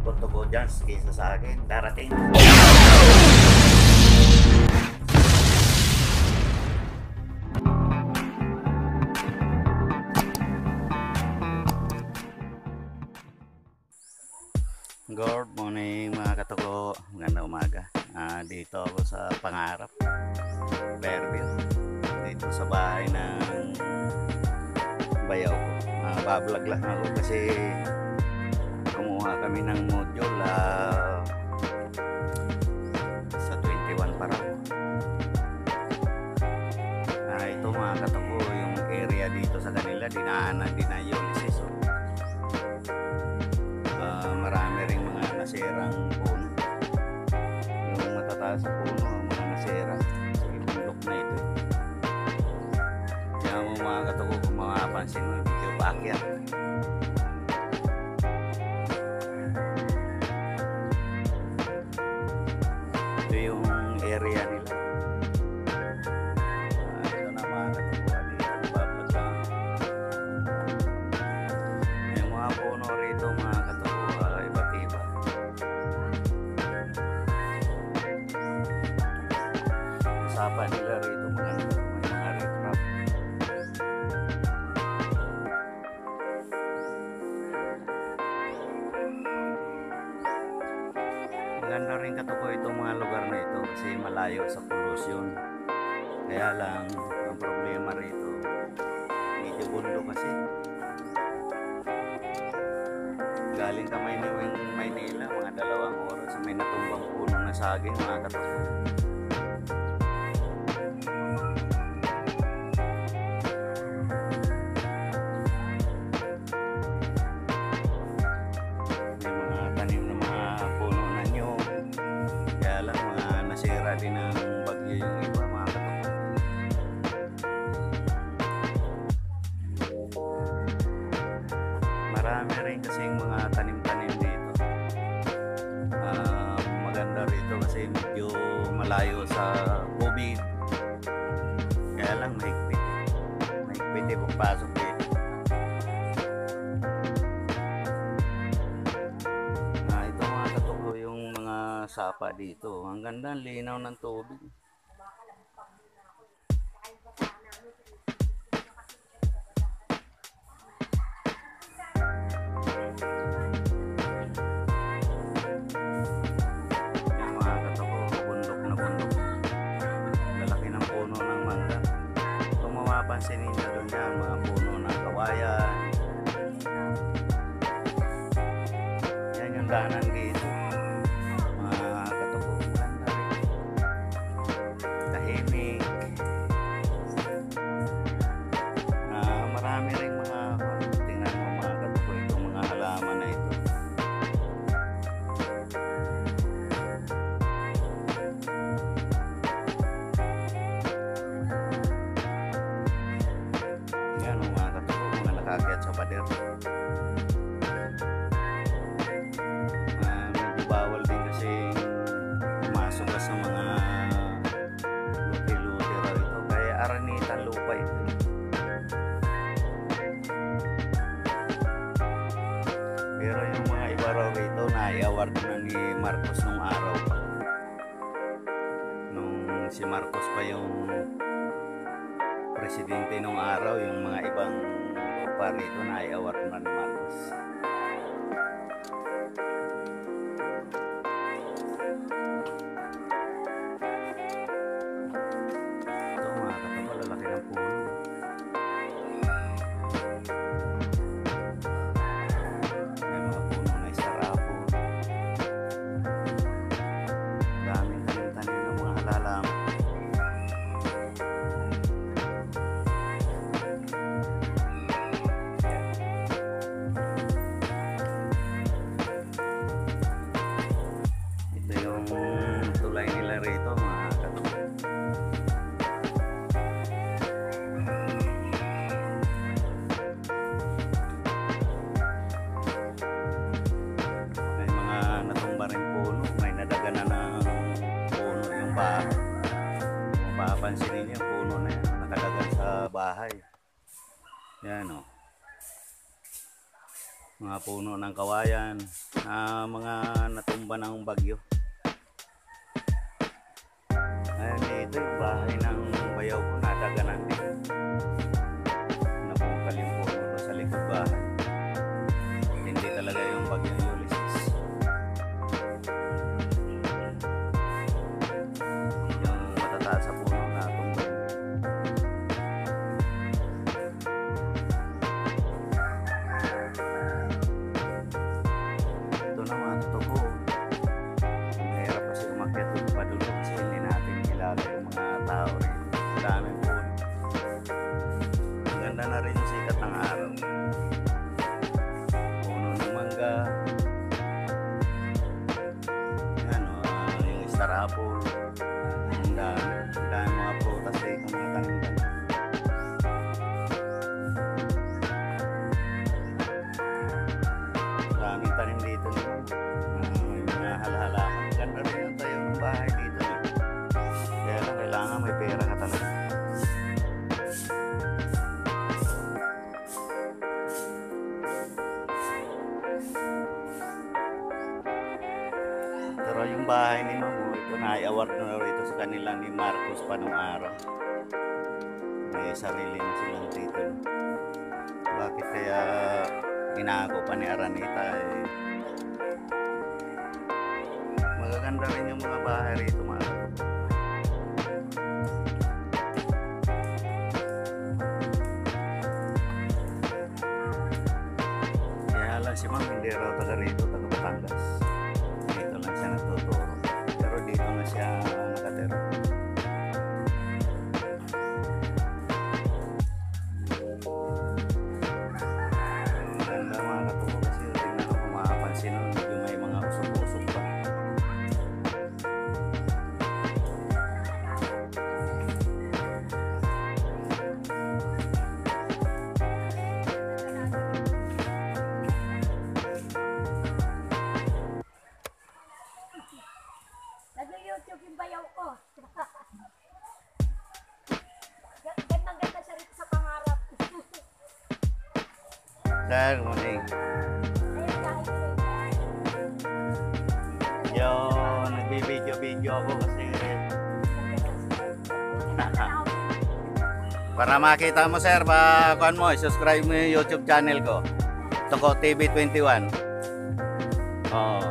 punto ko dyan kaysa sa akin. Darating. Good morning mga katuko. Magandang umaga. Dito ako sa Pangarap, Fairview. Dito sa bahay ng bayaw ko. Bablog lang ako kasi kumuha kami ng module sa 21 pa raw. Ito mga katuko, yung area dito sa kanila, dinaanan din na Ulysses. Marami rin mga nasirang puno. Yung matataas sa puno, mga nasira. So, yung bundok na ito. Kaya mo mga katuko, kung makapansin mo, dito paakyat. Ito yung area nila. Ito na mga katuko, dito nabablog lang. Yung mga puno rito mga katuko, iba't iba. Usapan nila rito maganda, may mga riprap. Maganda rin katuko itong mga lugar na ito kasi malayo sa pollution. Kaya lang ang problema rito, medyo bundok kasi. Galing ka Maynila, mga 2 oras, may natumbang puno na saging mga katuko. May mga tanim na mga puno na nyo, kaya lang mga nasira din ng bagyo yung iba mga katuko. Marami rin kasing mga tanim-tanim dito. Maganda rito kasi medyo malayo sa COVID. Kaya lang mahigpit. Mahigpit yung pagpasok dito. Ito mga katuko yung mga sapa dito. Ang ganda, ang linaw ng tubig. Pansin ninyo doon yan, mga puno ng kawayan. Yan yung daanan dito. Mga katuko, maganda rin. Tahimik. Marami rin mga, tingnan mo mga katuko, itong mga halaman na ito. Nakaakyat sa pader. Medyo bawal din kasi pumasok ka sa mga luti-luti raw ito. Kaya aranitan lupa ito. Pero yung mga iba raw rito na i-award na ni Marcos nung araw pa. Nung si Marcos pa yung presidente nung araw, yung mga ibang lupa rito na i-award na ni Marcos. Ito mga katuko, lalaki ng puno. May mga puno na isarapo. Daming tanim-tanim ng mga halalaman. Tulay nila rito mga katuko. May mga natumba rin puno, may nadaganan ng puno yung bahay. Kung mapapansin ninyo yung puno na yan, nakadagan sa bahay. Yan o. mga puno ng kawayan na mga natumba ng bagyo. Ayan, dito yung bahay ng bayaw ko, nadaganan din. Napungkal yung puno sa likod bahay. Hindi talaga yung bagyong Ulysses. Yung matataas sa puno na tumbay. Ito na mga totoo. Mahirap kasi umakyat yung padulo kasi hindi natin kilala yung mga tao rin. Daming puno. Ang ganda na rin yung sikat ng araw. Puno ng mangga. Yan o, yung star apple. Ang dami mga prutas dito, mga tanim-tanim. Daming tanim dito naman. May mga halaman. Ganda rin yung tayo ng bahay dito. Kaya lang, kailangan may pera ka talaga. Pero yung bahay ni Mamo, ito na-award na rito sa kanila ni Marcos pa nung araw. May sarili na silang titulo. Bakit kaya inako pa ni Aranita eh? Magaganda rin yung mga bahay rito, mga kapatid. Kaya lang si Ma'am hindi raw taga rito, taga Batangas. Dito lang siya nagtuturo. Pero dito na siya nakatira. Ganda mga katuko kasi tingnan ko kung makapansin nun, medyo may mga usok-usok pa. Nag-YouTube yung bayaw ko. Gandang-ganda siya rito sa pangarap. Sir, morning. Ayun, kahit Yo, nagbibideo-video ako kasi para makita mo sir, kuhan mo, subscribe mo yung YouTube channel ko. Toko TV 21. Oo.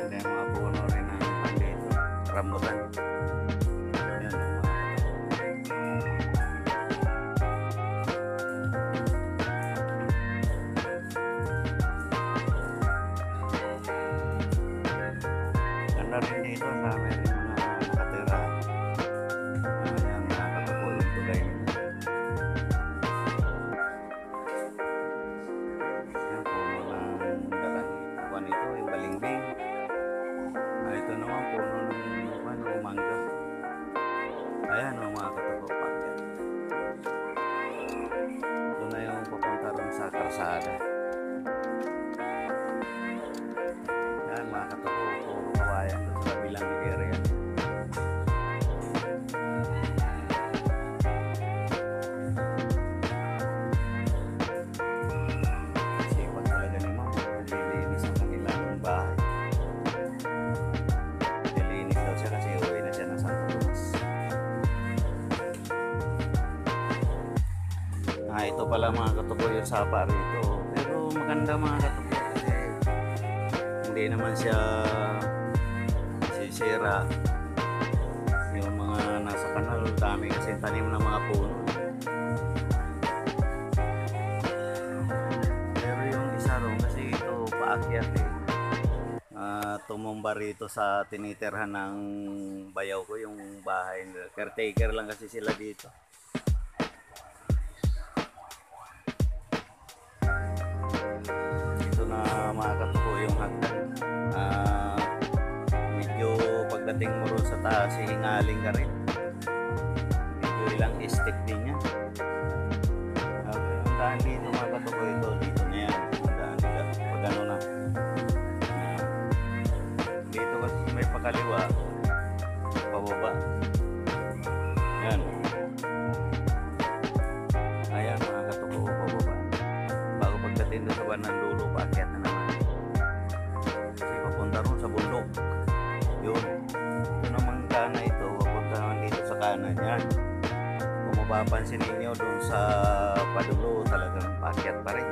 Hindi, mga puno rin ng pandito. Rambutan. Yan, ganda rin dito. Ang dami rin mga nakatira. Ayan, nakakatapo yung tulay nila. Yan, puno ng dalang. Kuhan ito, yung balingbing. Ito naman, puno ng mangga. Ayan o, mga katapo. Pakyat. Ito na yung papunta rin sa karsada. Yan, mga katapo. Puro kawayan doon sa kabilang area. Sipag talaga ni Ma'am. Nililinis ang kanilang bahay. Nilinis daw siya kasi uwi na siya ng Santo Tomas. Ito pala mga katubo yung sapa rito. Pero maganda mga katubo kasi hindi naman siya sisira. Yung mga nasa kanal, dami kasi tanim ng mga puno. Pero yung isa ro kasi ito paakyat eh. Tumumba rito sa tinitirhan ng bayaw ko yung bahay. Caretaker lang kasi sila dito. Ito na mga katuko yung hagdan. Medyo pagdating mo ron sa taas, hihingaling ka rin. Ilang stick din yan. Ang daan dito mga katuko ito. Dito na yan. Ang daan nila. Pag ano na. Yan. Dito kasi may pakaliwa. Pababa. Yan. Ayan mga katuko. Pababa. Bago pagdating doon sa bandang dulo, paakyat na naman. Kasi papunta ron sa bundok. Yun. Ito namang kana ito. Papunta naman dito sa kanan yan. Kung mapapansin ninyo doon sa padulo, talagang paakyat pa rin.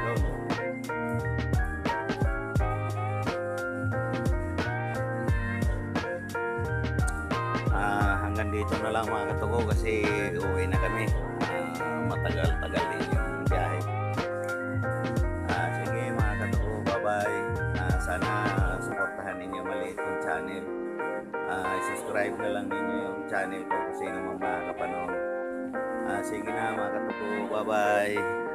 Yun. Hanggang dito na lang mga katuko kasi uwi na kami. Matagal-tagal din yung biyahe. Sige mga katuko, bye-bye. Sana suportahan ninyo maliit yung channel. Subscribe na lang ninyo yung channel ko kung sino mang makakapanood. Sige na mga katuko, bye-bye.